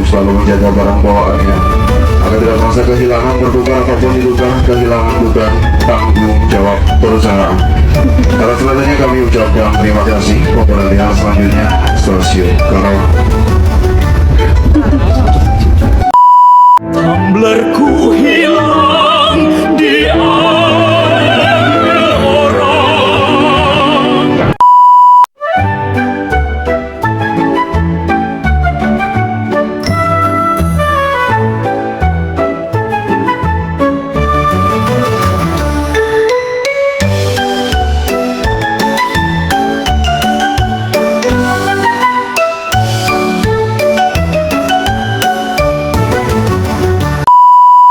untuk selalu menjaga barang bawaannya agar tidak merasa kehilangan bertukar apapun ditukar, kehilangan bukan tanggung jawab perusahaan. Atas selanjutnya kami ucapkan terima kasih kepada yang selanjutnya Stasiun Karawang. Tumblerku hilang diambil orang.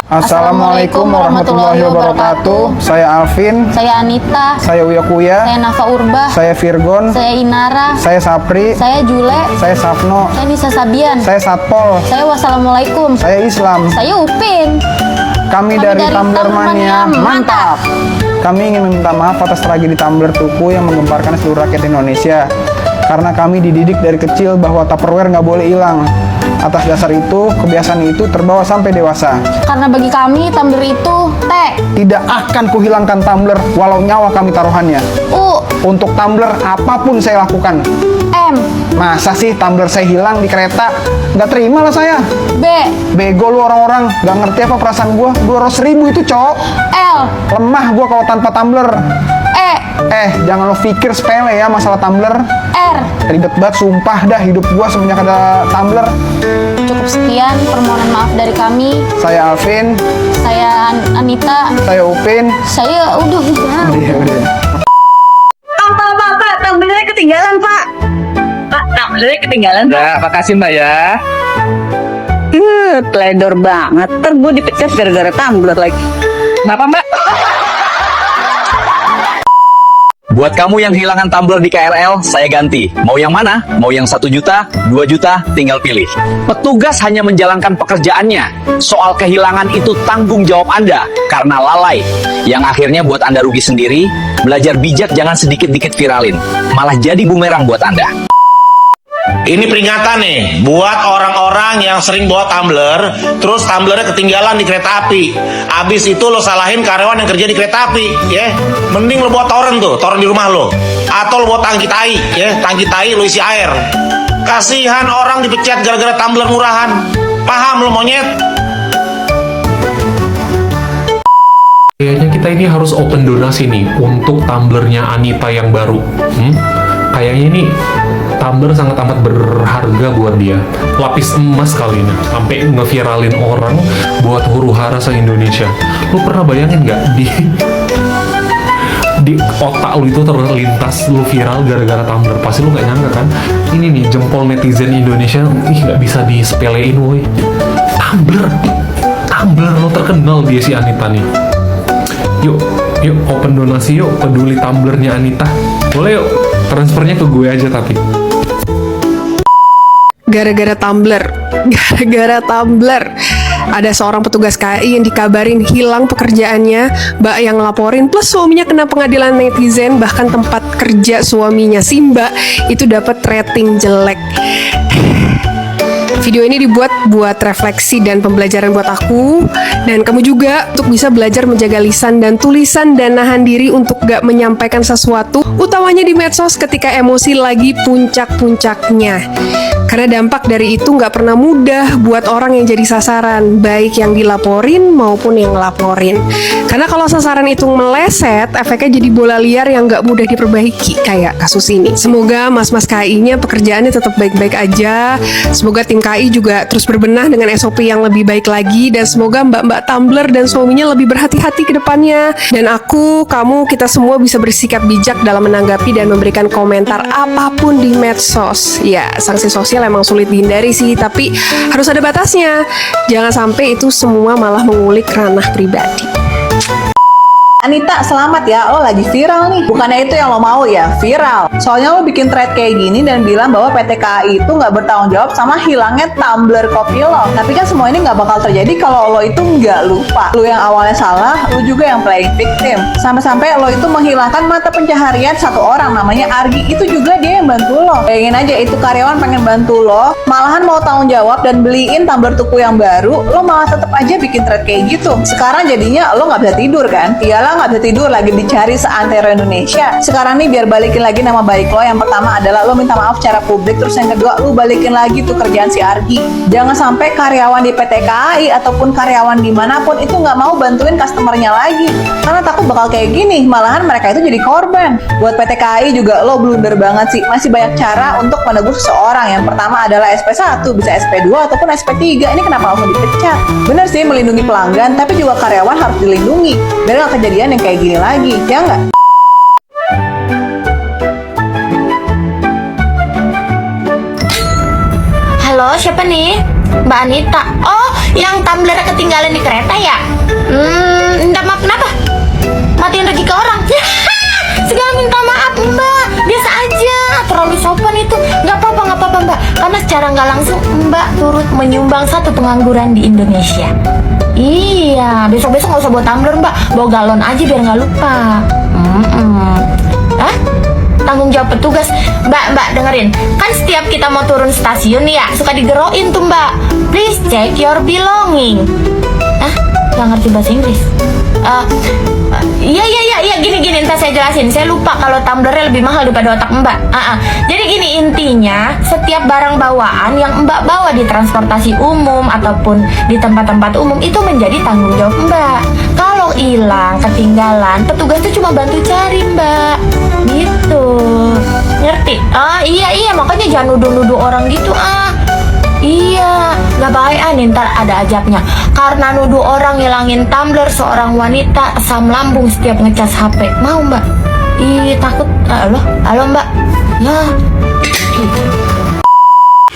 Assalamualaikum warahmatullahi wabarakatuh. Saya Alvin. Saya Anita. Saya Uya Kuya. Saya Nafa Urba. Saya Virgon. Saya Inara. Saya Sapri. Saya Jule. Saya Sapno. Saya Nisa Sabian. Saya Satpol. Saya Wassalamualaikum. Saya Islam. Saya Upin. Kami dari Tumbler Mania. Mantap. Kami ingin meminta maaf atas tragedi Tumbler Tuku yang menggemparkan seluruh rakyat Indonesia. Karena kami dididik dari kecil bahwa Tupperware nggak boleh hilang. Atas dasar itu, kebiasaan itu terbawa sampai dewasa. Karena bagi kami tumbler itu T. Tidak akan kuhilangkan tumbler walau nyawa kami taruhannya. U. Untuk tumbler apapun saya lakukan. M. Masa sih tumbler saya hilang di kereta? Nggak terima lah saya. B. Bego lu orang-orang, nggak ngerti apa perasaan gua. 200.000 itu cowok. L. Lemah gua kalau tanpa tumbler. E. Jangan lo pikir sepele ya masalah tumbler. R. Ribet banget sumpah dah hidup gua semenjak ada tumbler. Cukup sekian permohonan maaf dari kami. Saya Alvin. Saya Anita. Saya Upin. Saya udah. Udah. Pak, tumblernya ketinggalan, Pak. Pak, tumblernya ketinggalan, Pak. Ya, makasih Mbak ya. Teledor banget. Ntar gue dipecat gara-gara tumbler lagi. Kenapa Mbak? Buat kamu yang kehilangan tumbler di KRL, saya ganti. Mau yang mana? Mau yang 1 juta, 2 juta, tinggal pilih. Petugas hanya menjalankan pekerjaannya. Soal kehilangan itu tanggung jawab Anda, karena lalai. Yang akhirnya buat Anda rugi sendiri. Belajar bijak jangan sedikit-dikit viralin. Malah jadi bumerang buat Anda. Ini peringatan nih buat orang-orang yang sering bawa tumbler, terus tumblernya ketinggalan di kereta api. Abis itu lo salahin karyawan yang kerja di kereta api, ya. Mending lo bawa toren di rumah lo, atau lo bawa tangki tai, ya. Tangki tai lo isi air. Kasihan orang dipecat gara-gara tumbler murahan. Paham lo monyet? Kayaknya kita ini harus open donasi nih untuk tumblernya Anita yang baru. Kayaknya ini tumbler sangat amat berharga buat dia. Lapis emas kali ini, sampai ngeviralin orang buat huru-hara se-Indonesia. Lu pernah bayangin nggak di otak lu itu terlintas lu viral gara-gara tumbler? Pasti lu nggak nyangka kan? Ini nih jempol netizen Indonesia, nggak bisa disepelein woi. Tumbler lo terkenal dia si Anita nih. Yuk open donasi yuk, peduli tumblernya Anita. Boleh yuk, transfernya ke gue aja tapi. Gara-gara tumbler, ada seorang petugas KAI yang dikabarin hilang pekerjaannya, mbak yang ngelaporin, plus suaminya kena pengadilan netizen, bahkan tempat kerja suaminya si mbak itu dapat rating jelek. Video ini dibuat buat refleksi dan pembelajaran buat aku dan kamu juga untuk bisa belajar menjaga lisan dan tulisan dan nahan diri untuk gak menyampaikan sesuatu, utamanya di medsos ketika emosi lagi puncak-puncaknya. Karena dampak dari itu nggak pernah mudah buat orang yang jadi sasaran, baik yang dilaporin maupun yang ngelaporin. Karena kalau sasaran itu meleset, efeknya jadi bola liar yang nggak mudah diperbaiki, kayak kasus ini. Semoga mas-mas KAI-nya pekerjaannya tetap baik-baik aja. Semoga tim KAI juga terus berbenah dengan SOP yang lebih baik lagi. Dan semoga mbak-mbak tumbler dan suaminya lebih berhati-hati ke depannya. Dan aku, kamu, kita semua bisa bersikap bijak dalam menanggapi dan memberikan komentar apapun di medsos. Ya, sanksi sosial emang sulit dihindari sih, tapi harus ada batasnya. Jangan sampai itu semua malah mengulik ranah pribadi. Anita, selamat ya, lo lagi viral nih. Bukannya itu yang lo mau ya, viral. Soalnya lo bikin thread kayak gini dan bilang bahwa PT KAI itu nggak bertanggung jawab sama hilangnya tumbler kopi lo. Tapi kan semua ini nggak bakal terjadi kalau lo itu nggak lupa. Lo yang awalnya salah, lo juga yang playing victim. Sampai-sampai lo itu menghilangkan mata pencaharian satu orang namanya Argi. Itu juga dia yang bantu lo. Bayangin aja, itu karyawan pengen bantu lo, malahan mau tanggung jawab dan beliin tumbler tuku yang baru, lo malah tetap aja bikin thread kayak gitu. Sekarang jadinya lo nggak bisa tidur kan? Iyalah, nggak bisa tidur, lagi dicari seantero Indonesia. Sekarang nih biar balikin lagi nama baik lo, yang pertama adalah lo minta maaf secara publik, terus yang kedua lo balikin lagi tuh kerjaan si Argi. Jangan sampai karyawan di PT KAI ataupun karyawan dimanapun itu nggak mau bantuin customernya lagi, karena takut bakal kayak gini, malahan mereka itu jadi korban. Buat PT KAI juga lo blunder banget sih. Masih banyak cara untuk menegur seseorang. Yang pertama adalah SP1, bisa SP2 ataupun SP3. Ini kenapa langsung dipecat? Bener sih melindungi pelanggan, tapi juga karyawan harus dilindungi biar nggak kejadian yang kayak gini lagi, ya nggak? Halo, siapa nih? Mbak Anita. Oh, yang tumbler ketinggalan di kereta ya? Minta maaf kenapa? Matiin rezeki ke orang. Segala minta maaf Mbak, biasa aja, terlalu sopan itu. Nggak apa-apa Mbak, karena secara nggak langsung Mbak turut menyumbang satu pengangguran di Indonesia. Iya, besok-besok nggak usah bawa tumbler Mbak, bawa galon aja biar nggak lupa. Hah? Tanggung jawab petugas. Mbak dengerin, kan setiap kita mau turun stasiun nih ya, suka digeroin tuh Mbak. Please check your belonging. Nggak ngerti bahasa Inggris. Iya, gini, ntar saya jelasin. Saya lupa kalau tumblernya lebih mahal daripada otak Mbak. Jadi gini, intinya setiap barang bawaan yang Mbak bawa di transportasi umum ataupun di tempat-tempat umum itu menjadi tanggung jawab Mbak. Kalau hilang, ketinggalan, petugas tuh cuma bantu cari Mbak. Gitu. Ngerti? Iya, makanya jangan nuduh-nuduh orang gitu Iya, nggak baik nih, ntar ada ajabnya. Karena nuduh orang ngilangin tumbler seorang wanita asam lambung setiap ngecas HP. Mau Mbak? Ih, takut. Halo Mbak. Ya.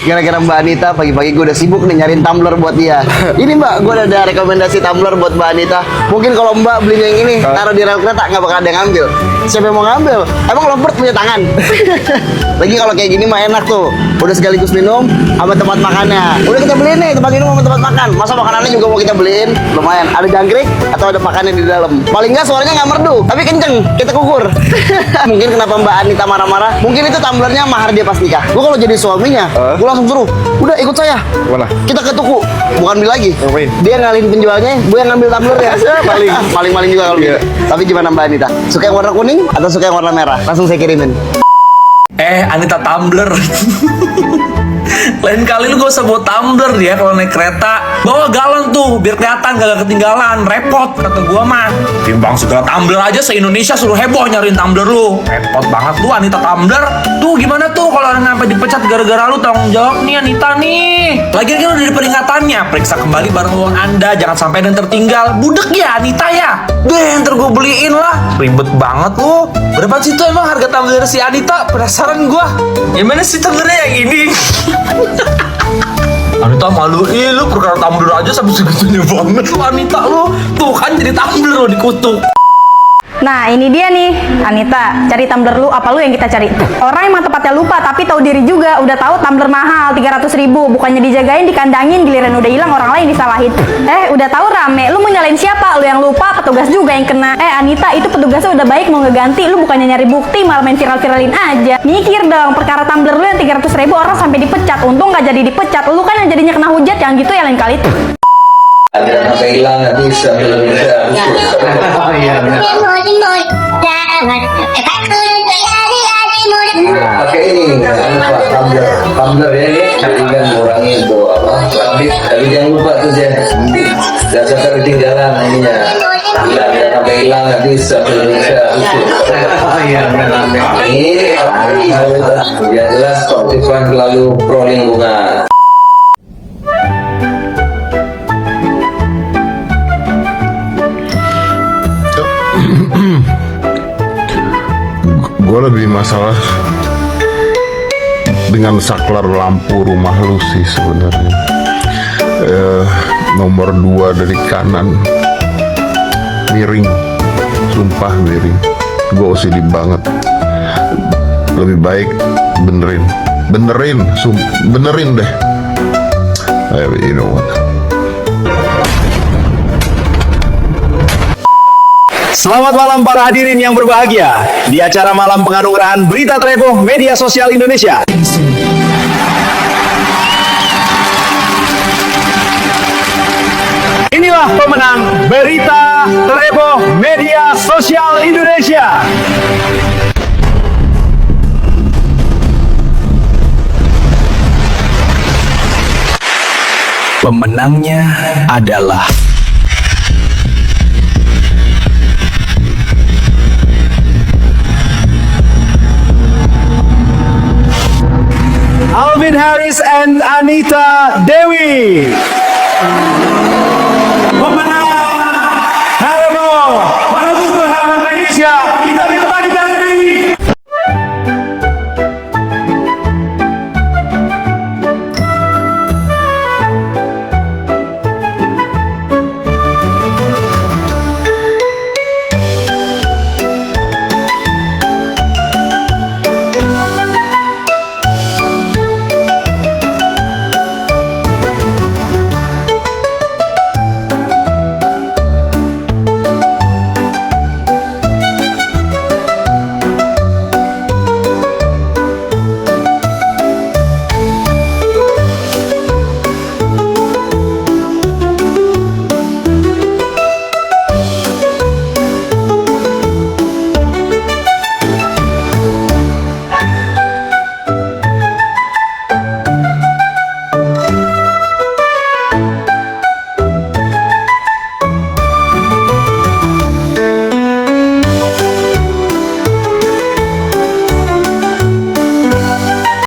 Gara-gara Mbak Anita pagi-pagi gue udah sibuk nih nyariin tumbler buat dia. Ini Mbak, gue udah ada rekomendasi tumbler buat Mbak Anita. Mungkin kalau Mbak beli yang ini, taruh di rel kereta nggak bakal ada yang ngambil. Siapa yang mau ngambil? Emang lovebird punya tangan? Lagi kalau kayak gini mah enak tuh. Udah sekaligus minum sama tempat makannya. Udah kita beliin nih tempat minum sama tempat makan. Masa makanannya juga mau kita beliin? Lumayan. Ada jangkrik atau ada makannya di dalam. Paling nggak suaranya nggak merdu, tapi kenceng. Kita kukur. Mungkin kenapa Mbak Anita marah-marah? Mungkin itu tumblernya mahar dia pas nikah. Gue kalau jadi suaminya, gue langsung suruh, udah ikut saya. Mana? Kita ke tuku, bukan beli lagi. Ngapain? Dia ngalihin penjualnya, gue yang ngambil tumblernya. Paling juga kalau gitu. Tapi gimana Mbak Anita? Suka yang warna kuning atau suka yang warna merah? Langsung saya kirimin. Anita tumbler. Lain kali lu gak usah bawa tumbler dia kalau naik kereta. Bawa galon tuh biar kelihatan gak ketinggalan. Repot kata gua mah. Timbang segala tumbler aja se-Indonesia suruh heboh nyariin tumbler lu. Repot banget lu Anita tumbler. Tuh gimana tuh kalau orang sampai dipecat gara-gara lu, tanggung jawab nih Anita nih. Lagian kan udah ada peringatannya. Periksa kembali barang uang Anda, jangan sampai ada yang tertinggal. Budek ya Anita ya. Deh ntar gua beliin lah. Ribet banget lu. Berapa sih tuh emang harga tumbler si Anita? Penasaran gua. Yang mana sih tumblernya yang ini? Anita malu, lu perkara tumbler aja sampai segitunya banget lu Anita lu. Tuh kan jadi tumbler lo dikutuk. Nah ini dia nih Anita, cari tumbler lu, apa lu yang kita cari? Orang emang tepatnya lupa tapi tahu diri juga, udah tahu tumbler mahal 300.000, bukannya dijagain dikandangin, giliran udah hilang orang lain disalahin. Udah tahu rame, lu mau nyalain siapa? Lu yang lupa, petugas juga yang kena. Anita, itu petugasnya udah baik mau ngeganti, lu bukannya nyari bukti malah main viral-viralin aja. Mikir dong, perkara tumbler lu yang 300.000 orang sampai dipecat, untung nggak jadi dipecat, lu kan yang jadinya kena hujat, yang gitu ya lain kali tuh. Ada sampai hilang nggak bisa. Pakai ini tumbler ya ini, jadi kan mengurangi itu tapi jangan lupa tuh jangan sampai ketinggalan ininya. Jangan sampai hilang nggak bisa. Ini ya jelas Spotify selalu pro lingkungan. Gue lebih masalah dengan saklar lampu rumah lu sih sebenarnya. Nomor 2 dari kanan miring Sumpah Berry, gue OCD banget. Lebih baik benerin deh. You know what? Selamat malam para hadirin yang berbahagia di acara malam penganugerahan Berita Trevo Media Sosial Indonesia. Inilah pemenang Berita Trevo Media Sosial Indonesia. Pemenangnya adalah Alvin Harris and Anita Dewi.